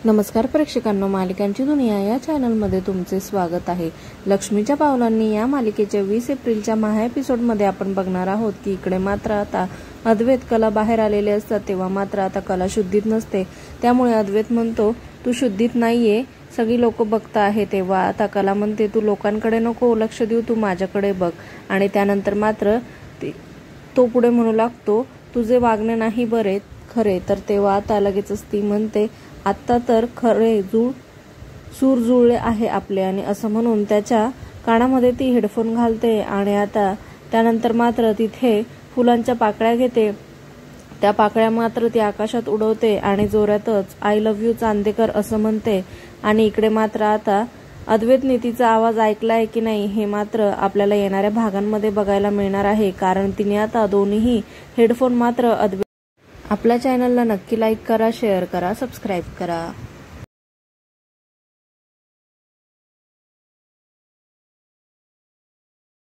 नमस्कार प्रेक्षकांनो, मालिकांची दुनिया या चॅनलमध्ये तुमचे स्वागत आहे। लक्ष्मीच्या पावलांनी या मालिकेच्या 20 एप्रिलच्या महा एपिसोडमध्ये आपण बघणार आहोत की इकडे मात्र आता अद्वैत कला बाहेर आलेले असतात तेव्हा मात्र आता कला शुद्धीत नसते। त्यामुळे अद्वैत म्हणतो तू शुद्धीत नाहीये, सगळी लोक बघता आहे। तेव्हा आता कला म्हणते तू लोकांकडे नको लक्ष देऊ, तू माझ्याकडे बघ। आणि त्यानंतर मात्र तो पुढे म्हणू लागतो तुझे वागणे नाही बरे खरे। तर तेव्हा आता लगेचच ती म्हणते आता तर खरे सूर जुळले आहे आपले, आणि असं म्हणून त्याच्या कानामध्ये ती हेडफोन घालते। आणि आता त्यानंतर मात्र तिथे फुलांच्या पाकळ्या घेते, त्या पाकळ्या मात्र ती आकाशात उडवते आणि जोरातच आय लव्ह यू चांदेकर असं म्हणते। आणि इकडे मात्र आता अद्वैतने तिचा आवाज ऐकलाय की नाही हे मात्र आपल्याला येणाऱ्या भागांमध्ये बघायला मिळणार आहे, कारण तिने आता दोन्ही हेडफोन मात्र आपल्या चॅनलला नक्की लाईक करा, शेअर करा, सबस्क्राईब करा।